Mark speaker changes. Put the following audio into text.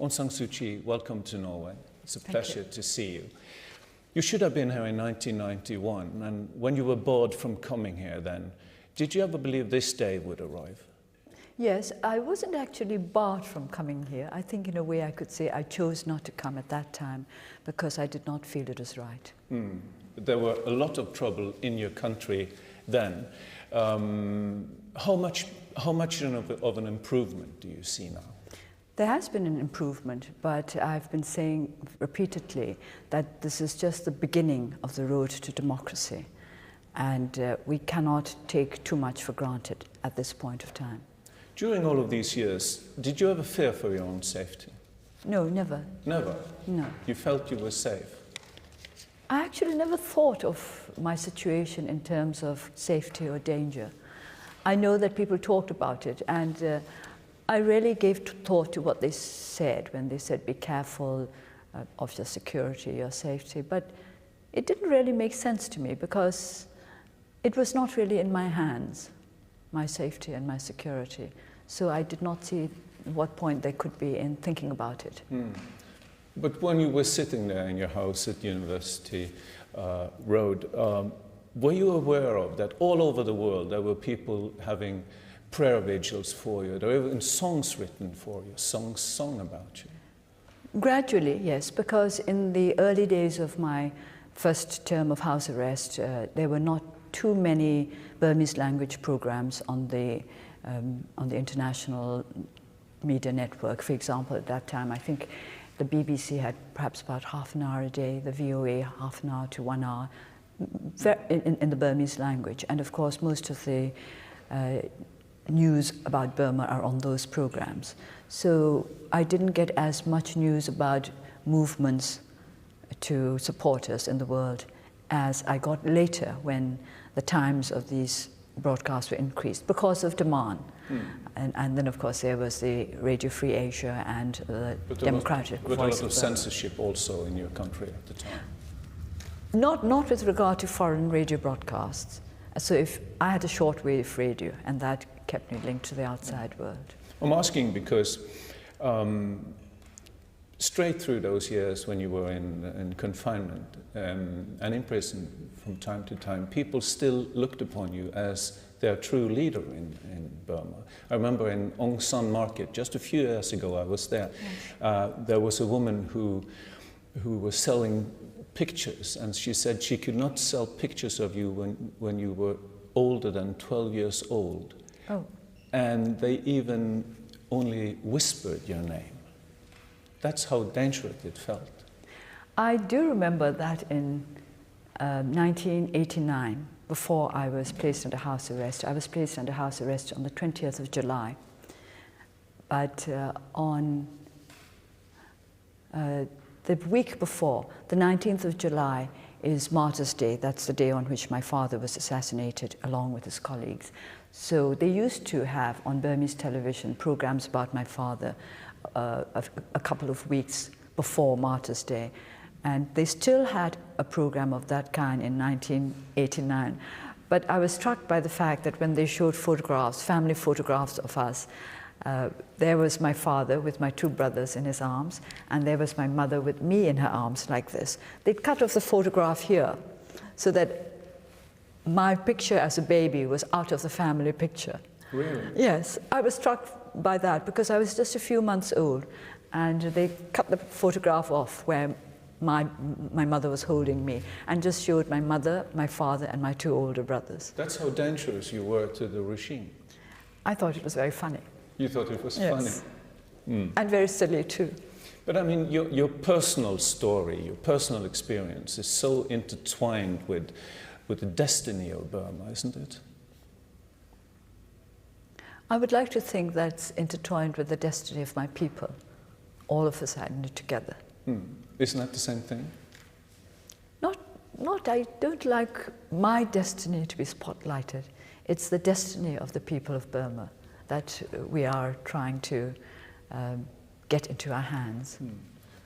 Speaker 1: Aung San Suu Kyi, welcome to Norway. It's a pleasure to see you. You should have been here in 1991, and when you were bored from coming here then, did you ever believe this day would arrive?
Speaker 2: Yes, I wasn't actually barred from coming here. I think in a way I could say I chose not to come at that time because I did not feel it was right.
Speaker 1: But there were a lot of trouble in your country then. How much of an improvement do you see now?
Speaker 2: There has been an improvement, but I've been saying repeatedly that this is just the beginning of the road to democracy, and we cannot take too much for granted at this point of time.
Speaker 1: During all of these years, did you ever fear for your own safety?
Speaker 2: No, never.
Speaker 1: Never?
Speaker 2: No.
Speaker 1: You felt you were safe?
Speaker 2: I actually never thought of my situation in terms of safety or danger. I know that people talked about it, and I really gave thought to what they said when they said be careful of your security, your safety, but it didn't really make sense to me because it was not really in my hands, my safety and my security. So I did not see what point there could be in thinking about it.
Speaker 1: But when you were sitting there in your house at University Road, were you aware of that all over the world there were people having prayer vigils for you? There were even songs written for you, songs sung about you.
Speaker 2: Gradually, yes, because in the early days of my first term of house arrest, there were not too many Burmese language programs on the international media network. For example, at that time, I think the BBC had perhaps about half an hour a day, the VOA half an hour to 1 hour in the Burmese language. And of course, most of the news about Burma are on those programs. So I didn't get as much news about movements to support us in the world as I got later when the times of these broadcasts were increased because of demand. And then of course there was the Radio Free Asia and the Democratic Voice.
Speaker 1: But a lot of censorship also in your country at the time.
Speaker 2: Not with regard to foreign radio broadcasts. So if I had a shortwave radio, and that kept me linked to the outside world.
Speaker 1: I'm asking because straight through those years when you were in confinement and in prison from time to time, people still looked upon you as their true leader in Burma. I remember in Aung San Market, just a few years ago I was there, there was a woman who was selling pictures, and she said she could not sell pictures of you when you were older than 12 years old.
Speaker 2: Oh.
Speaker 1: And they even only whispered your name. That's how dangerous it felt.
Speaker 2: I do remember that in 1989, before I was placed under house arrest. I was placed under house arrest on the 20th of July. But on the week before, the 19th of July, is Martyrs' Day. That's the day on which my father was assassinated along with his colleagues. So they used to have on Burmese television programs about my father a couple of weeks before Martyrs' Day. And they still had a program of that kind in 1989. But I was struck by the fact that when they showed photographs, family photographs of us, there was my father with my two brothers in his arms, and there was my mother with me in her arms like this. They'd cut off the photograph here so that my picture as a baby was out of the family picture.
Speaker 1: Really?
Speaker 2: Yes, I was struck by that because I was just a few months old, and they cut the photograph off where my mother was holding me and just showed my mother, my father, and my two older brothers.
Speaker 1: That's how dangerous you were to the regime.
Speaker 2: I thought it was very funny.
Speaker 1: You thought it was
Speaker 2: Yes.
Speaker 1: funny?
Speaker 2: And very silly too.
Speaker 1: But I mean, your personal story, your personal experience is so intertwined with the destiny of Burma, isn't it?
Speaker 2: I would like to think that's intertwined with the destiny of my people, all of us together.
Speaker 1: Isn't that the same thing?
Speaker 2: I don't like my destiny to be spotlighted. It's the destiny of the people of Burma that we are trying to get into our hands.